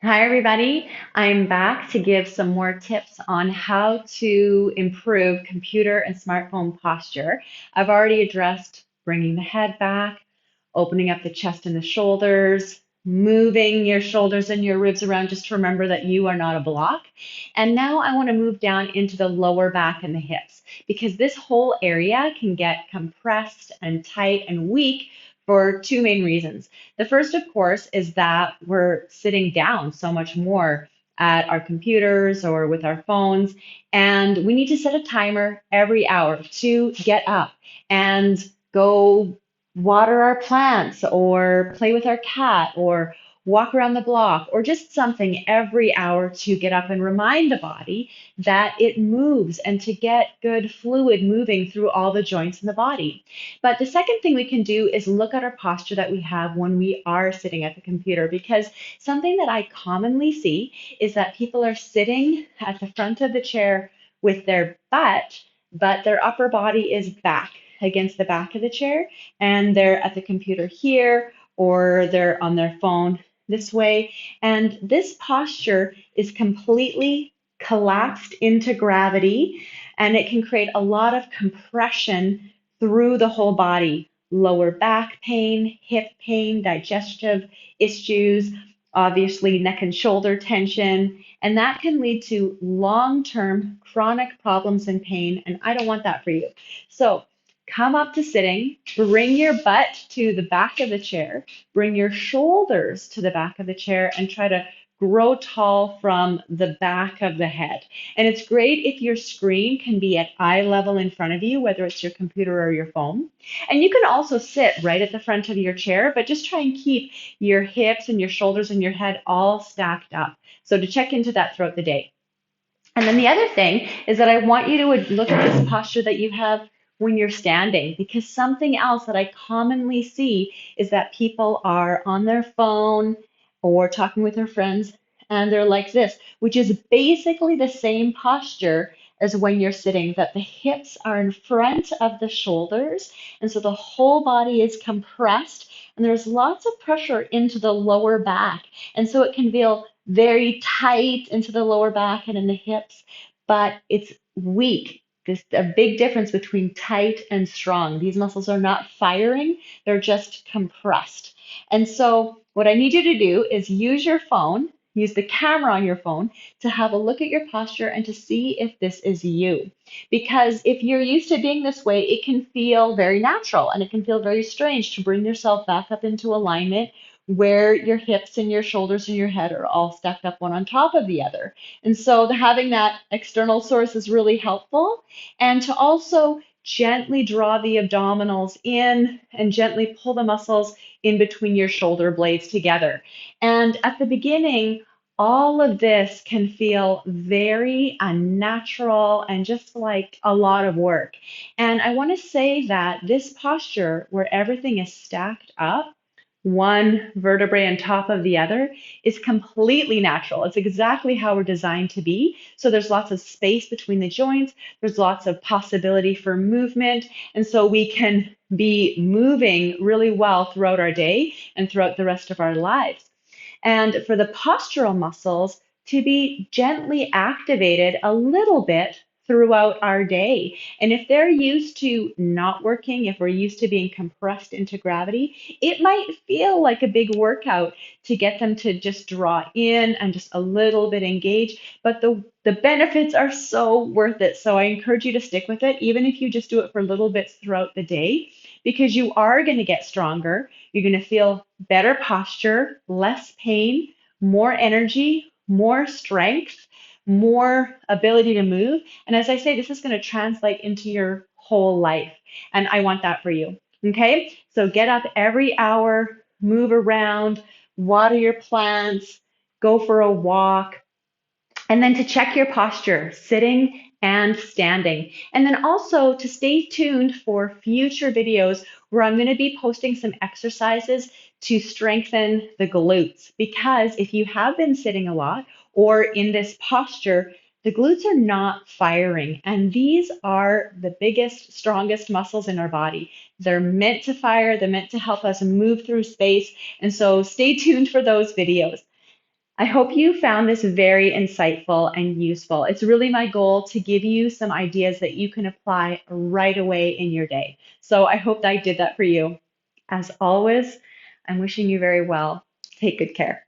Hi, everybody. I'm back to give some more tips on how to improve computer and smartphone posture. I've already addressed bringing the head back, opening up the chest and the shoulders, moving your shoulders and your ribs around just to remember that you are not a block. And now I want to move down into the lower back and the hips because this whole area can get compressed and tight and weak for two main reasons. The first, of course, is that we're sitting down so much more at our computers or with our phones, and we need to set a timer every hour to get up and go water our plants or play with our cat or walk around the block or just something every hour to get up and remind the body that it moves and to get good fluid moving through all the joints in the body. But the second thing we can do is look at our posture that we have when we are sitting at the computer, because something that I commonly see is that people are sitting at the front of the chair with their butt, but their upper body is back against the back of the chair, and they're at the computer here or they're on their phone this way. And this posture is completely collapsed into gravity, and it can create a lot of compression through the whole body: lower back pain, hip pain, digestive issues, obviously neck and shoulder tension, and that can lead to long-term chronic problems and pain, and I don't want that for you. So come up to sitting, bring your butt to the back of the chair, bring your shoulders to the back of the chair, and try to grow tall from the back of the head. And it's great if your screen can be at eye level in front of you, whether it's your computer or your phone. And you can also sit right at the front of your chair, but just try and keep your hips and your shoulders and your head all stacked up. So to check into that throughout the day. And then the other thing is that I want you to look at this posture that you have when you're standing, because something else that I commonly see is that people are on their phone or talking with their friends and they're like this, which is basically the same posture as when you're sitting, that the hips are in front of the shoulders. And so the whole body is compressed and there's lots of pressure into the lower back. And so it can feel very tight into the lower back and in the hips, but it's weak. There's a big difference between tight and strong. These muscles are not firing, they're just compressed. And so, what I need you to do is use your phone, use the camera on your phone to have a look at your posture and to see if this is you. Because if you're used to being this way, it can feel very natural and it can feel very strange to bring yourself back up into alignment where your hips and your shoulders and your head are all stacked up one on top of the other. And so having that external source is really helpful. And to also gently draw the abdominals in and gently pull the muscles in between your shoulder blades together. And at the beginning, all of this can feel very unnatural and just like a lot of work. And I want to say that this posture, where everything is stacked up, one vertebrae on top of the other, is completely natural. It's exactly how we're designed to be. So there's lots of space between the joints, there's lots of possibility for movement, and so we can be moving really well throughout our day and throughout the rest of our lives. And for the postural muscles to be gently activated a little bit throughout our day. And if they're used to not working, if we're used to being compressed into gravity, it might feel like a big workout to get them to just draw in and just a little bit engage. But the benefits are so worth it. So I encourage you to stick with it, even if you just do it for little bits throughout the day, because you are going to get stronger. You're going to feel better posture, less pain, more energy, more strength, more ability to move. And as I say, this is going to translate into your whole life. And I want that for you. Okay? So get up every hour, move around, water your plants, go for a walk, and then to check your posture, sitting and standing. And then also to stay tuned for future videos where I'm going to be posting some exercises to strengthen the glutes. Because if you have been sitting a lot or in this posture, the glutes are not firing. And these are the biggest, strongest muscles in our body. They're meant to fire, they're meant to help us move through space. And so stay tuned for those videos. I hope you found this very insightful and useful. It's really my goal to give you some ideas that you can apply right away in your day. So I hope that I did that for you. As always, I'm wishing you very well. Take good care.